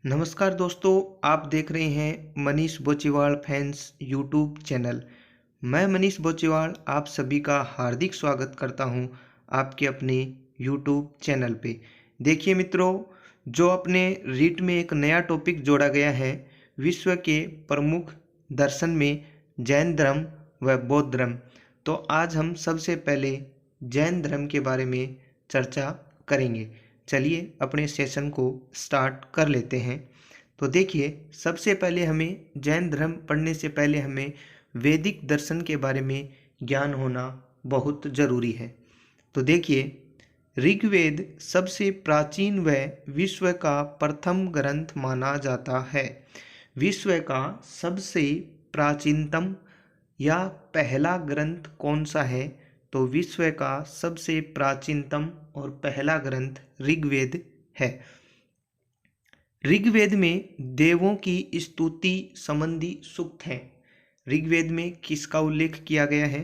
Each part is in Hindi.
नमस्कार दोस्तों, आप देख रहे हैं Manish Bochiwal fans YouTube channel. मैं मनीष बोचीवाल आप सभी का हार्दिक स्वागत करता हूं आपके अपने यूट्यूब चैनल पे। देखिए मित्रों, जो अपने रीट में एक नया टॉपिक जोड़ा गया है, विश्व के प्रमुख दर्शन में जैन धर्म व बौद्ध धर्म। तो आज हम सबसे पहले जैन धर्म के बारे में चर्चा करेंगे। चलिए अपने सेशन को स्टार्ट कर लेते हैं। तो देखिए, सबसे पहले हमें जैन धर्म पढ़ने से पहले हमें वैदिक दर्शन के बारे में ज्ञान होना बहुत ज़रूरी है। तो देखिए, ऋग्वेद सबसे प्राचीन व विश्व का प्रथम ग्रंथ माना जाता है। विश्व का सबसे प्राचीनतम या पहला ग्रंथ कौन सा है? तो विश्व का सबसे प्राचीनतम और पहला ग्रंथ ऋग्वेद है। ऋग्वेद में देवों की स्तुति संबंधी सूक्त हैं। ऋग्वेद में किसका उल्लेख किया गया है?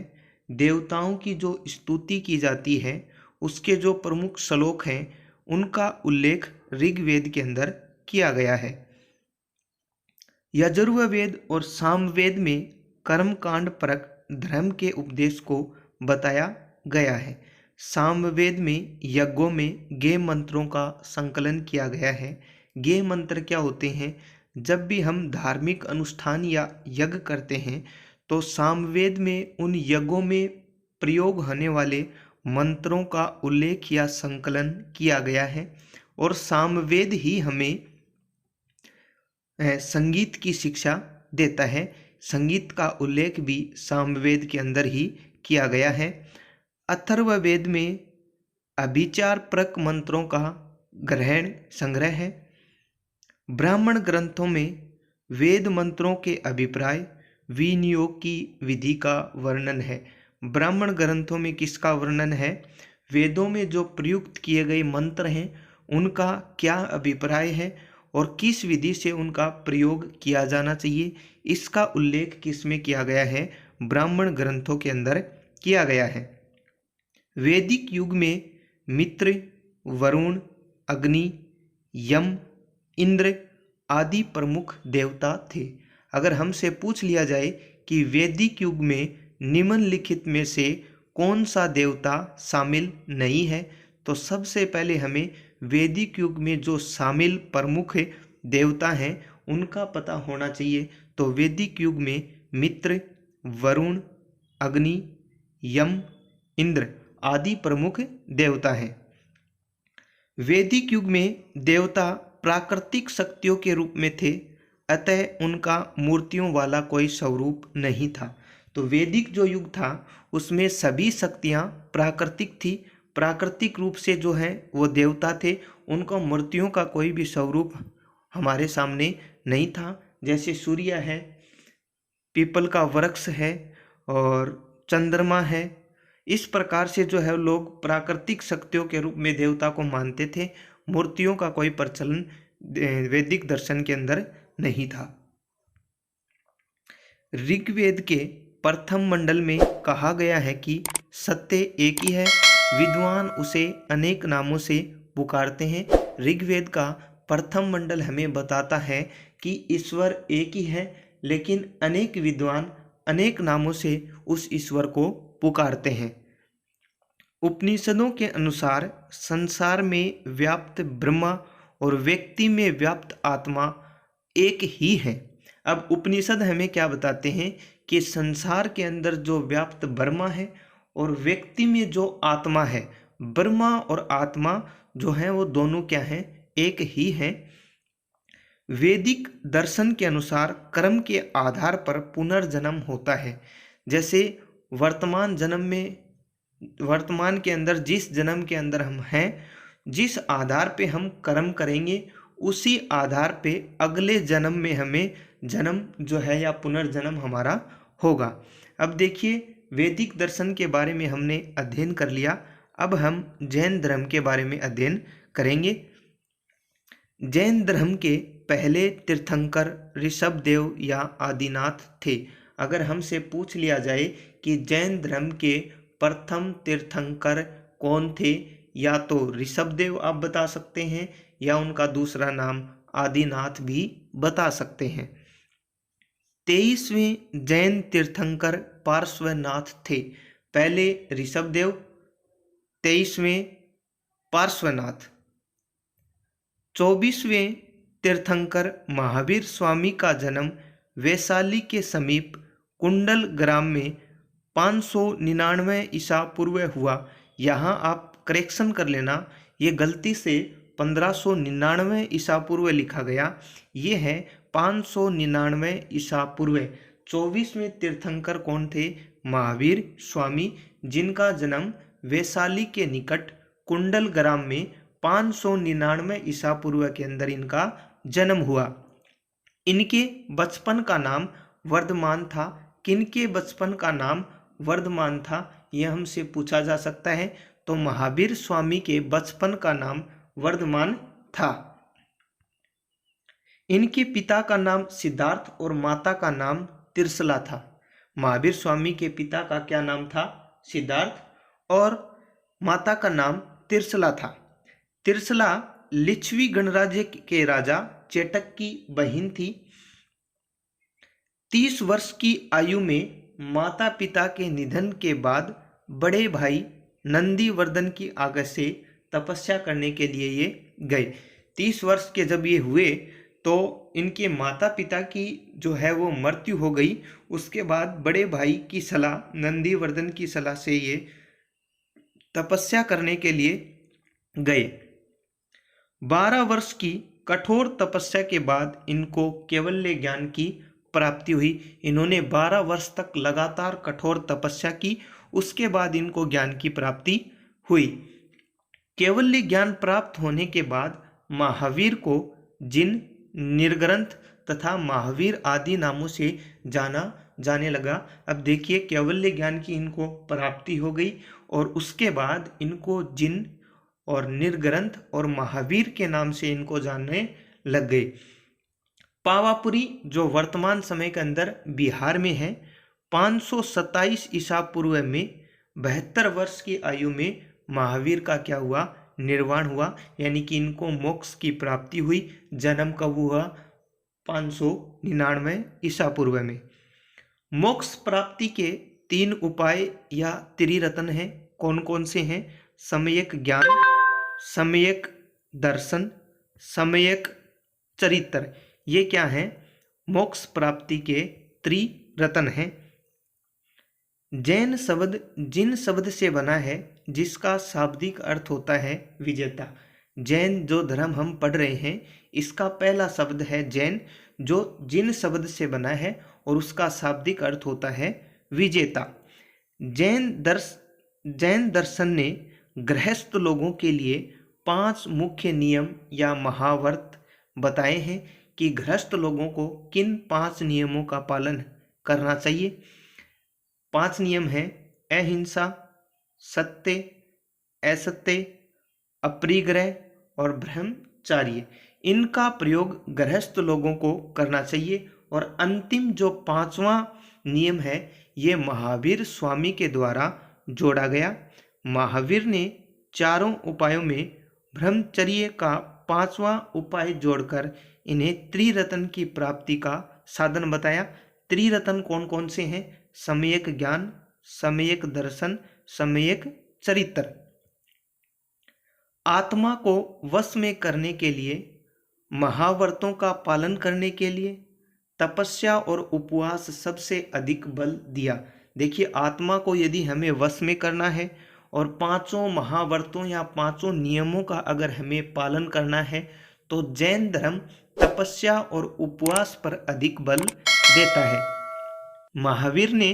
देवताओं की जो स्तुति की जाती है उसके जो प्रमुख श्लोक हैं उनका उल्लेख ऋग्वेद के अंदर किया गया है। यजुर्वेद और सामवेद में कर्मकांड परक धर्म के उपदेश को बताया गया है। सामवेद में यज्ञों में गे मंत्रों का संकलन किया गया है। गे मंत्र क्या होते हैं? जब भी हम धार्मिक अनुष्ठान या यज्ञ करते हैं तो सामवेद में उन यज्ञों में प्रयोग होने वाले मंत्रों का उल्लेख या संकलन किया गया है। और सामवेद ही हमें संगीत की शिक्षा देता है। संगीत का उल्लेख भी सामवेद के अंदर ही किया गया है। अथर्ववेद में अभिचार परक मंत्रों का ग्रहण संग्रह है। ब्राह्मण ग्रंथों में वेद मंत्रों के अभिप्राय विनियोग की विधि का वर्णन है। ब्राह्मण ग्रंथों में किसका वर्णन है? वेदों में जो प्रयुक्त किए गए मंत्र हैं उनका क्या अभिप्राय है और किस विधि से उनका प्रयोग किया जाना चाहिए, इसका उल्लेख किस में किया गया है? ब्राह्मण ग्रंथों के अंदर किया गया है। वैदिक युग में मित्र, वरुण, अग्नि, यम, इंद्र आदि प्रमुख देवता थे। अगर हमसे पूछ लिया जाए कि वैदिक युग में निम्नलिखित में से कौन सा देवता शामिल नहीं है, तो सबसे पहले हमें वैदिक युग में जो शामिल प्रमुख देवता हैं उनका पता होना चाहिए। तो वैदिक युग में मित्र, वरुण, अग्नि, यम, इंद्र आदि प्रमुख देवता हैं। वैदिक युग में देवता प्राकृतिक शक्तियों के रूप में थे, अतः उनका मूर्तियों वाला कोई स्वरूप नहीं था। तो वैदिक जो युग था उसमें सभी शक्तियाँ प्राकृतिक थी। प्राकृतिक रूप से जो है वो देवता थे, उनका मूर्तियों का कोई भी स्वरूप हमारे सामने नहीं था। जैसे सूर्य है, पीपल का वृक्ष है और चंद्रमा है। इस प्रकार से जो है लोग प्राकृतिक शक्तियों के रूप में देवता को मानते थे। मूर्तियों का कोई प्रचलन वैदिक दर्शन के अंदर नहीं था। ऋग्वेद के प्रथम मंडल में कहा गया है कि सत्य एक ही है, विद्वान उसे अनेक नामों से पुकारते हैं। ऋग्वेद का प्रथम मंडल हमें बताता है कि ईश्वर एक ही है, लेकिन अनेक विद्वान अनेक नामों से उस ईश्वर को पुकारते हैं। उपनिषदों के अनुसार संसार में व्याप्त ब्रह्मा और व्यक्ति में व्याप्त आत्मा एक ही है। अब उपनिषद हमें क्या बताते हैं कि संसार के अंदर जो व्याप्त ब्रह्मा है और व्यक्ति में जो आत्मा है, ब्रह्मा और आत्मा जो है वो दोनों क्या हैं? एक ही हैं। वैदिक दर्शन के अनुसार कर्म के आधार पर पुनर्जन्म होता है। जैसे वर्तमान जन्म में, वर्तमान के अंदर जिस जन्म के अंदर हम हैं, जिस आधार पे हम कर्म करेंगे उसी आधार पे अगले जन्म में हमें जन्म जो है या पुनर्जन्म हमारा होगा। अब देखिए, वैदिक दर्शन के बारे में हमने अध्ययन कर लिया। अब हम जैन धर्म के बारे में अध्ययन करेंगे। जैन धर्म के पहले तीर्थंकर ऋषभदेव या आदिनाथ थे। अगर हमसे पूछ लिया जाए कि जैन धर्म के प्रथम तीर्थंकर कौन थे, या तो ऋषभदेव आप बता सकते हैं या उनका दूसरा नाम आदिनाथ भी बता सकते हैं। 23वें जैन तीर्थंकर पार्श्वनाथ थे। पहले ऋषभदेव, 23वें पार्श्वनाथ। 24वें तीर्थंकर महावीर स्वामी का जन्म वैशाली के समीप कुंडल ग्राम में 599 ईसा पूर्व हुआ। यहाँ आप करेक्शन कर लेना, ये गलती से 1599 ईसा पूर्व लिखा गया, ये है 599 ईसा पूर्व। 24वें तीर्थंकर कौन थे? महावीर स्वामी, जिनका जन्म वैशाली के निकट कुंडल ग्राम में 599 ईसा पूर्व के अंदर इनका जन्म हुआ। इनके बचपन का नाम वर्धमान था। किनके बचपन का नाम वर्धमान था, यह हमसे पूछा जा सकता है। तो महावीर स्वामी के बचपन का नाम वर्धमान था। इनके पिता का नाम सिद्धार्थ और माता का नाम त्रिशला था। महावीर स्वामी के पिता का क्या नाम था? सिद्धार्थ, और माता का नाम त्रिशला था। त्रिशला लिच्छवी गणराज्य के राजा चेटक की बहन थी। 30 वर्ष की आयु में माता पिता के निधन के बाद बड़े भाई नंदीवर्धन की आज्ञा से तपस्या करने के लिए ये गए। 30 वर्ष के जब ये हुए तो इनके माता पिता की जो है वो मृत्यु हो गई। उसके बाद बड़े भाई की सलाह, नंदीवर्धन की सलाह से ये तपस्या करने के लिए गए। 12 वर्ष की कठोर तपस्या के बाद इनको कैवल्य ज्ञान की प्राप्ति हुई। इन्होंने 12 वर्ष तक लगातार कठोर तपस्या की, उसके बाद इनको ज्ञान की प्राप्ति हुई। कैवल्य ज्ञान प्राप्त होने के बाद महावीर को जिन, निर्ग्रंथ तथा महावीर आदि नामों से जाना जाने लगा। अब देखिए, कैवल्य ज्ञान की इनको प्राप्ति हो गई और उसके बाद इनको जिन और निर्ग्रंथ और महावीर के नाम से इनको जानने लग गए। पावापुरी जो वर्तमान समय के अंदर बिहार में है, 527 ईसा पूर्व में 72 वर्ष की आयु में महावीर का क्या हुआ? निर्वाण हुआ, यानी कि इनको मोक्ष की प्राप्ति हुई। जन्म कब हुआ? 599 ईसा पूर्व में। मोक्ष प्राप्ति के 3 उपाय या त्रिरत्न हैं। कौन कौन से हैं? सम्यक ज्ञान, सम्यक दर्शन, सम्यक चरित्र। ये क्या हैं? मोक्ष प्राप्ति के त्रिरत्न हैं। जैन शब्द जिन शब्द से बना है जिसका शाब्दिक अर्थ होता है विजेता। जैन जो धर्म हम पढ़ रहे हैं, इसका पहला शब्द है जैन, जो जिन शब्द से बना है और उसका शाब्दिक अर्थ होता है विजेता। जैन दर्शन ने गृहस्थ लोगों के लिए 5 मुख्य नियम या महाव्रत बताए हैं कि गृहस्थ लोगों को किन 5 नियमों का पालन करना चाहिए। 5 नियम हैं: अहिंसा, सत्य, असत्य, अपरिग्रह और ब्रह्मचर्य। इनका प्रयोग गृहस्थ लोगों को करना चाहिए। और अंतिम जो 5वां नियम है, ये महावीर स्वामी के द्वारा जोड़ा गया। महावीर ने चारों उपायों में ब्रह्मचर्य का 5वां उपाय जोड़कर इन्हें त्रिरत्न की प्राप्ति का साधन बताया। त्रिरत्न कौन कौन से हैं? सम्यक ज्ञान, सम्यक दर्शन, सम्यक चरित्र। आत्मा को वश में करने के लिए, महाव्रतों का पालन करने के लिए तपस्या और उपवास सबसे अधिक बल दिया। देखिए, आत्मा को यदि हमें वश में करना है और 5 महाव्रतों या 5 नियमों का अगर हमें पालन करना है, तो जैन धर्म तपस्या और उपवास पर अधिक बल देता है। महावीर ने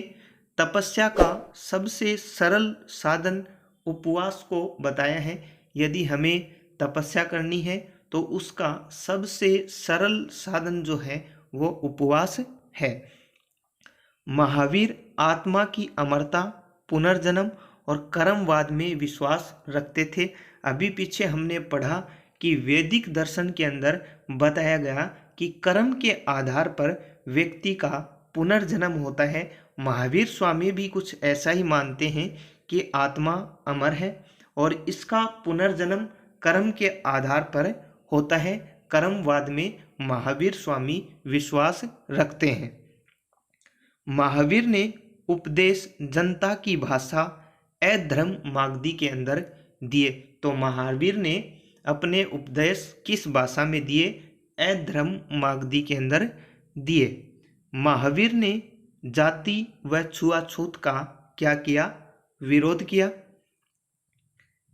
तपस्या का सबसे सरल साधन उपवास को बताया है। यदि हमें तपस्या करनी है तो उसका सबसे सरल साधन जो है वो उपवास है। महावीर आत्मा की अमरता, पुनर्जन्म और कर्मवाद में विश्वास रखते थे। अभी पीछे हमने पढ़ा कि वैदिक दर्शन के अंदर बताया गया कि कर्म के आधार पर व्यक्ति का पुनर्जन्म होता है। महावीर स्वामी भी कुछ ऐसा ही मानते हैं कि आत्मा अमर है और इसका पुनर्जन्म कर्म के आधार पर होता है। कर्मवाद में महावीर स्वामी विश्वास रखते हैं। महावीर ने उपदेश जनता की भाषा अधर्म मागधी के अंदर दिए। तो महावीर ने अपने उपदेश किस भाषा में दिए? अधर्म मागधी के अंदर दिए। महावीर ने जाति व छुआछूत का क्या किया? विरोध किया।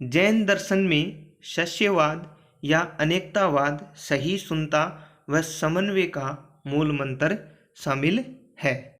जैन दर्शन में सस्यवाद या अनेकतावाद, सहिष्णुता व समन्वय का मूल मंत्र शामिल है।